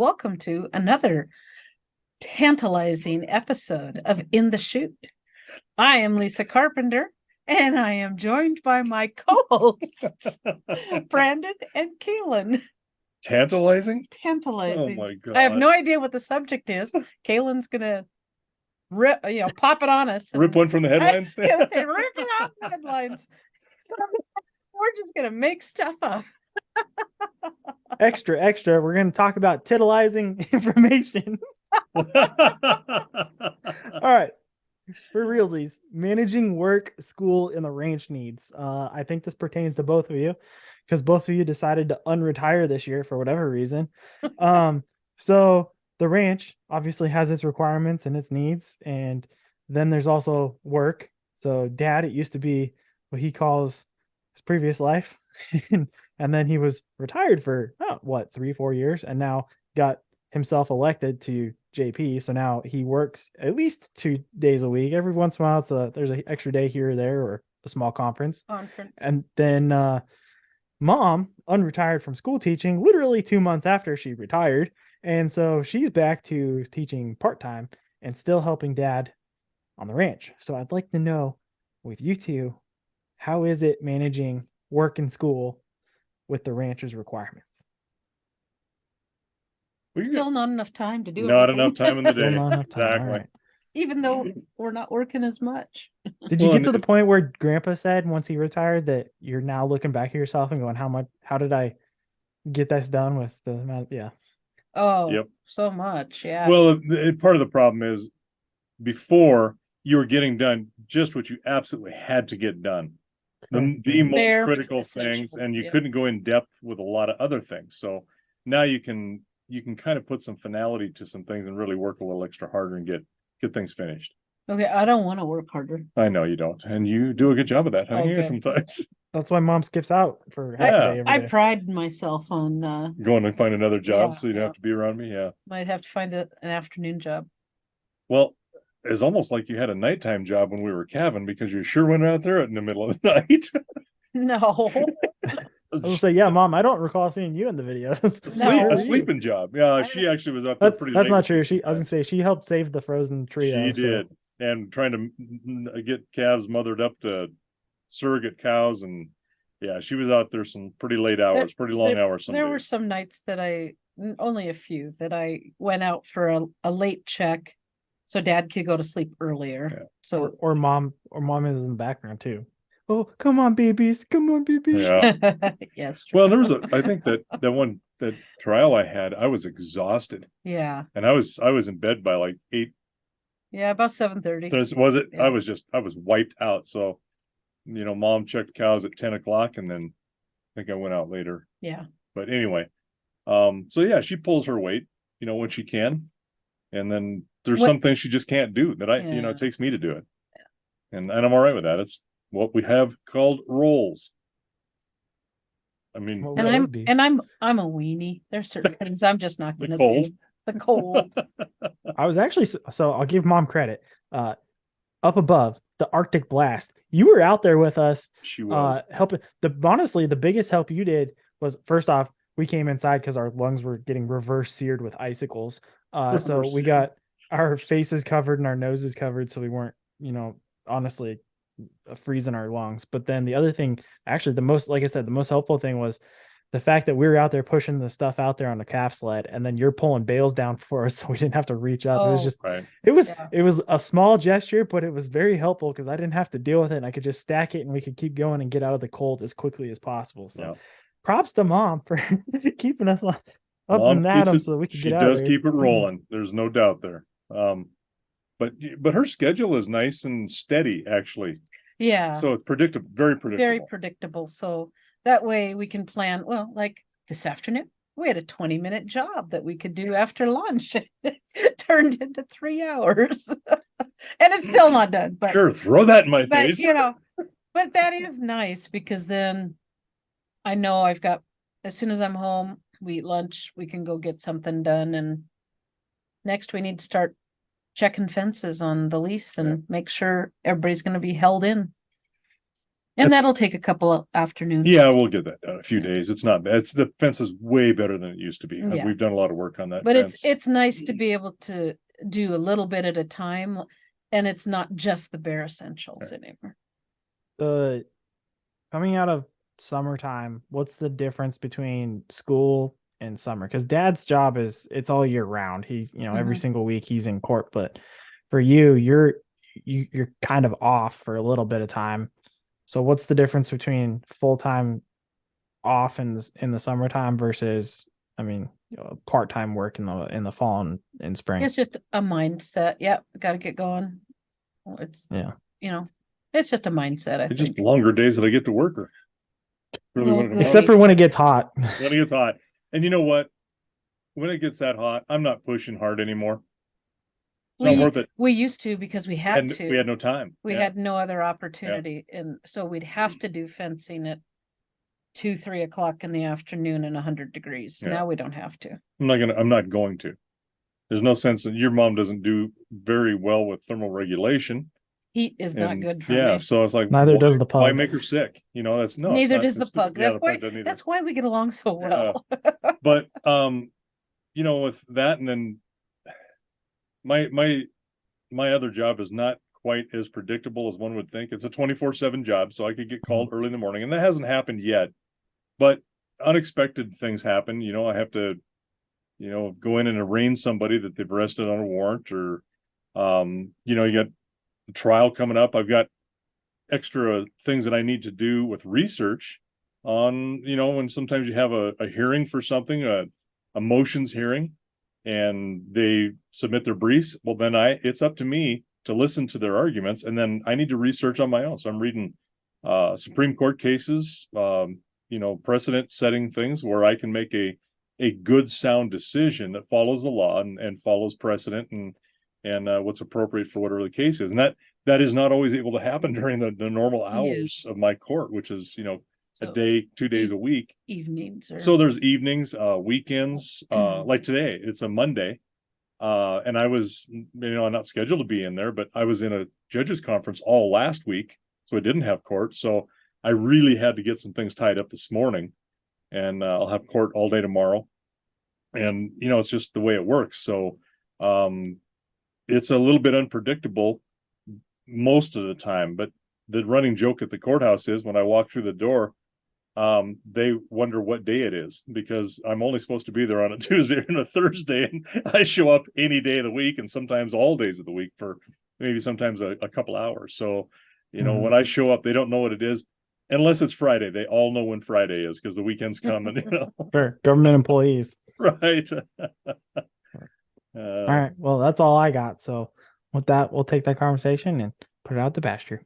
welcome to another tantalizing episode of In the Chute. I am Lisa Carpenter, and I am joined by my co-hosts, Brandon and Kaylin. Tantalizing? Tantalizing. Oh my God. I have no idea what the subject is. Kaylin's gonna pop it on us. Rip one from the headlines? I was gonna say, rip it off the headlines. We're just gonna make stuff up. Extra, we're going to talk about titillizing information. All right. For realsies, managing work, school, and the ranch needs. I think this pertains to both of you because both of you decided to unretire this year for whatever reason. So the ranch obviously has its requirements and its needs. And then there's also work. So dad, it used to be what he calls his previous life. And then he was retired for 3-4 years, and now got himself elected to JP. So now he works at least 2 days a week. Every once in a while, there's an extra day here or there, or a small conference. And then mom unretired from school teaching literally 2 months after she retired, and so she's back to teaching part-time and still helping dad on the ranch. So I'd like to know, with you two, how is it managing work and school with the rancher's requirements? Still not enough time to do it. Not enough time in the day. Exactly. Right. Even though we're not working as much. Did you get to the point where Grandpa said once he retired that you're now looking back at yourself and going, how did I get this done with the amount? Yeah. Oh, yep. So much. Yeah. Well, part of the problem is before you were getting done just what you absolutely had to get done. The most critical things, and you couldn't go in depth with a lot of other things. So now you can kind of put some finality to some things and really work a little extra harder and get things finished. Okay, I don't want to work harder. I know you don't, and you do a good job of that, honey. Okay. Sometimes that's why mom skips out for half a day every day. I pride myself on going and find another job, so you don't have to be around me. Yeah, might have to find an afternoon job. Well, it's almost like you had a nighttime job when we were calving, because you sure went out there in the middle of the night. No. I was say, yeah, mom, I don't recall seeing you in the videos. A sleeping job. Yeah, she actually was up there pretty late. That's not true. I was gonna say she helped save the frozen trio. She did, and trying to get calves mothered up to surrogate cows, and yeah, she was out there some pretty late hours, pretty long hours. There were some nights that only a few that I went out for a late check, so dad could go to sleep earlier. Yeah. So or mom is in the background too. Oh, come on, babies. Yeah. Yes. Well, there was I think that trial I had, I was exhausted. Yeah. And I was in bed by like 8. Yeah, about 7:30. Was it? Yeah. I was wiped out. So, mom checked cows at 10 o'clock, and then I think I went out later. Yeah. But anyway, so yeah, she pulls her weight, when she can. And then there's some things she just can't do that it takes me to do it. Yeah. And I'm all right with that. It's what we have called roles. I mean, I'm a weenie. There's certain things I'm just not going to do. The cold. I was actually, so I'll give mom credit. Up above the Arctic blast, you were out there with us. She was helping. Honestly, the biggest help you did was, first off, we came inside because our lungs were getting reverse seared with icicles. So we got our faces covered and our noses covered, so we weren't, honestly freezing our lungs. But then the other thing, actually, the most helpful thing was the fact that we were out there pushing the stuff out there on the calf sled, and then you're pulling bales down for us, so we didn't have to reach up. It was just right. It was a small gesture, but it was very helpful because I didn't have to deal with it, and I could just stack it, and we could keep going and get out of the cold as quickly as possible. So props to mom for keeping us up and at them so that we could get out. She does keep it rolling. There's no doubt there. But her schedule is nice and steady, actually. Yeah. So it's predictable, very predictable. Very predictable. So that way we can plan. Well, like this afternoon, we had a 20-minute job that we could do after lunch. It turned into 3 hours, and it's still not done. But sure, throw that in my face. But that is nice because then I know I've got. As soon as I'm home, we eat lunch. We can go get something done, and next we need to start checking fences on the lease and make sure everybody's going to be held in. And It's- that'll take a couple of afternoons. Yeah, we'll get that done in a few Yeah. days. It's not bad. The fence is way better than it used to be. Yeah. We've done a lot of work on that But fence. it's nice to be able to do a little bit at a time, and it's not just the bare essentials anymore. The coming out of summertime, what's the difference between school and summer? Because Dad's job is it's all year round. He's every Mhm. single week he's in court, but for you, you're kind of off for a little bit of time. So what's the difference between full time off in the summertime versus, I mean, part time work in the fall and spring? It's just a mindset. Yep, got to get going. Well, it's it's just a mindset. I It's think. just longer days that I get to work. Really Oh, what it goody. Except for when it gets hot. when it gets hot. And you know what? When it gets that hot, I'm not pushing hard anymore. It's not worth it. We used to because we had to. We had no time. We Yeah. had no other opportunity, and so we'd have to do fencing at 2-3 o'clock in the afternoon and 100 degrees. Yeah. Now we don't have to. I'm not going to. There's no sense that your mom doesn't do very well with thermal regulation. Heat is not And good for yeah, me. so it's like Neither does the why pug. make her sick? That's no. Neither it's does the not, pug. yeah, That's why. doesn't either. That's why we get along so well. But with that, and then my other job is not quite as predictable as one would think. It's a 24/7 job, so I could get called early in the morning, and that hasn't happened yet. But unexpected things happen. I have to, go in and arraign somebody that they've arrested on a warrant, or you got a trial coming up. I've got extra things that I need to do with research on, when sometimes you have a hearing for something, a motions hearing, and they submit their briefs. Well, then it's up to me to listen to their arguments, and then I need to research on my own. So I'm reading Supreme Court cases, precedent setting things where I can make a good sound decision that follows the law and follows precedent and what's appropriate for whatever the case is. And that is not always able to happen during the normal hours of my court, which is, a So, day, 2 days a week. Evenings or So there's evenings, weekends, like today, it's a Monday. And I was, I'm not scheduled to be in there, but I was in a judges conference all last week, so I didn't have court. So I really had to get some things tied up this morning, and I'll have court all day tomorrow. And, it's just the way it works. So, it's a little bit unpredictable most of the time, but the running joke at the courthouse is when I walk through the door, they wonder what day it is, because I'm only supposed to be there on a Tuesday and a Thursday, and I show up any day of the week and sometimes all days of the week for maybe sometimes a couple hours. So, when I show up, they don't know what it is unless it's Friday. They all know when Friday is because the weekend's coming. Sure, government employees. Right. All right. Well, that's all I got. So with that, we'll take that conversation and put it out to pasture.